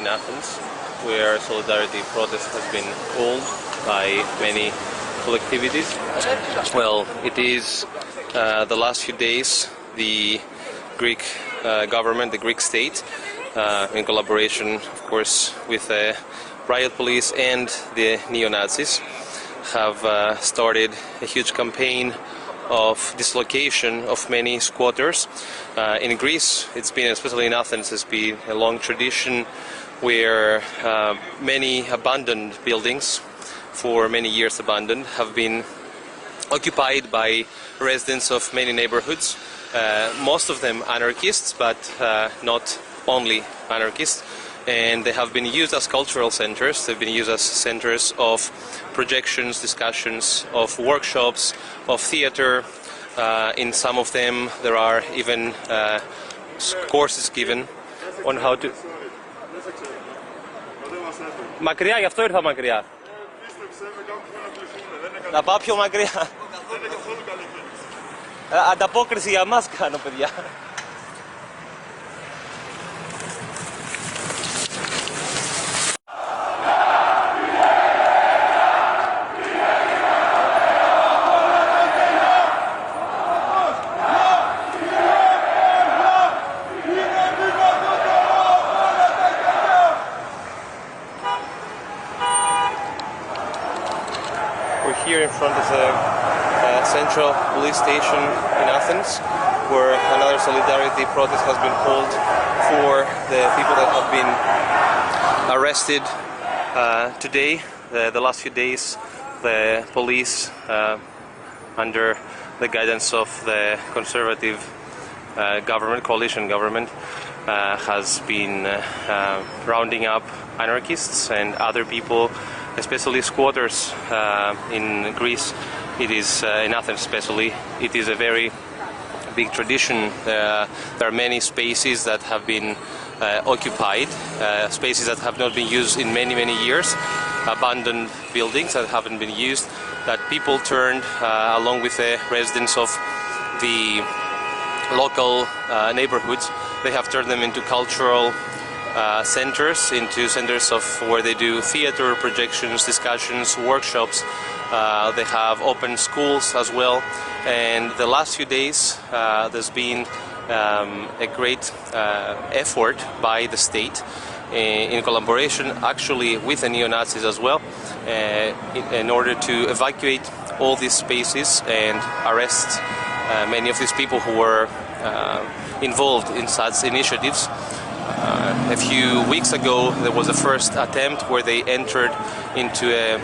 in Athens, where solidarity protest has been called by many collectivities. Well, it is the last few days the Greek government, the Greek state, in collaboration, of course, with the riot police and the neo-Nazis, have started a huge campaign of dislocation of many squatters. In Greece, it's been, especially in Athens, it's been a long tradition where many abandoned buildings, for many years abandoned, have been occupied by residents of many neighborhoods, most of them anarchists, but not only anarchists, and they have been used as cultural centers. They've been used as centers of projections, discussions, of workshops, of theater. In some of them there are even courses given on how to... Μακριά, γι' αυτό ήρθα μακριά. Να πάω πιο μακριά. Ανταπόκριση για μας κάνω, παιδιά. Here in front of the central police station in Athens, where another solidarity protest has been called for the people that have been arrested today. The last few days, the police, under the guidance of the conservative government, coalition government, has been rounding up anarchists and other people, especially squatters in Greece. It is in Athens especially. It is a very big tradition. There are many spaces that have been occupied, spaces that have not been used in many years, abandoned buildings that haven't been used, that people turned, along with the residents of the local neighborhoods, they have turned them into cultural centers, into centers of where they do theater, projections, discussions, workshops. They have open schools as well, and the last few days there's been a great effort by the state in collaboration actually with the neo-Nazis as well, in order to evacuate all these spaces and arrest many of these people who were involved in such initiatives. A few weeks ago there was a first attempt where they entered into a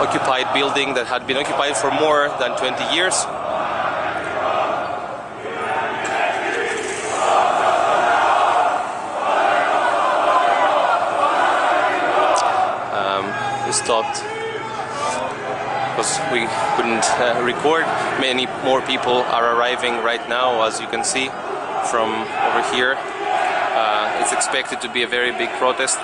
occupied building that had been occupied for more than 20 years. We stopped because we couldn't record. Many more people are arriving right now, as you can see from over here. It's expected to be a very big protest.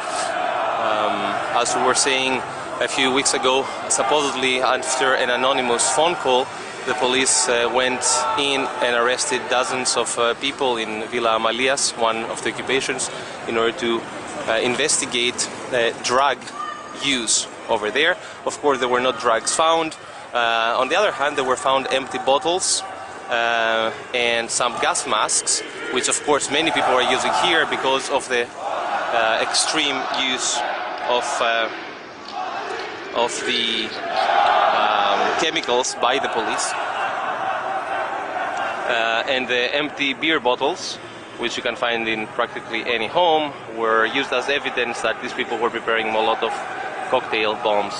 As we were saying a few weeks ago, supposedly after an anonymous phone call, the police went in and arrested dozens of people in Villa Amalias, one of the occupations, in order to investigate drug use over there. Of course, there were no drugs found. On the other hand, there were found empty bottles and some gas masks, which of course many people are using here because of the extreme use of the chemicals by the police. And the empty beer bottles, which you can find in practically any home, were used as evidence that these people were preparing Molotov cocktail bombs.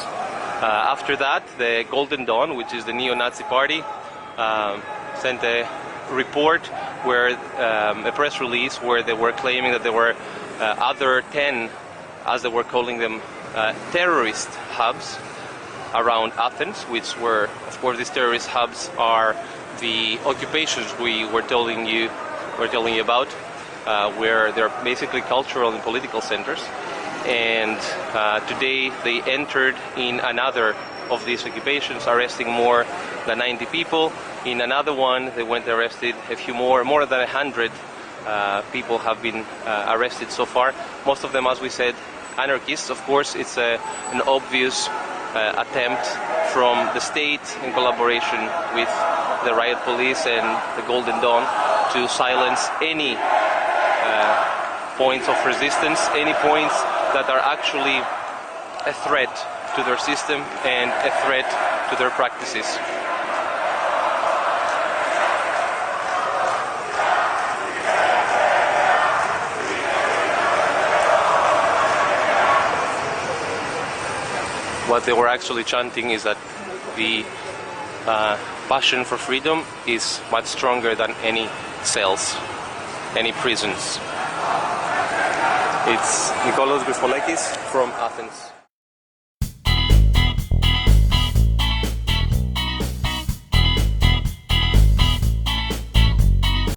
After that, the Golden Dawn, which is the neo-Nazi party, sent a report where a press release where they were claiming that there were other 10, as they were calling them, terrorist hubs around Athens, which were, of course, these terrorist hubs are the occupations we were telling you about, where they're basically cultural and political centers. And today they entered in another of these occupations, arresting more than 90 people. In another one, they went arrested a few more than 100 people have been arrested so far. Most of them, as we said, anarchists. Of course, it's an obvious attempt from the state in collaboration with the riot police and the Golden Dawn to silence any points of resistance, any points that are actually a threat to their system and a threat to their practices. What they were actually chanting is that the passion for freedom is much stronger than any cells, any prisons. It's Nikolaos Gryspolakis from Athens.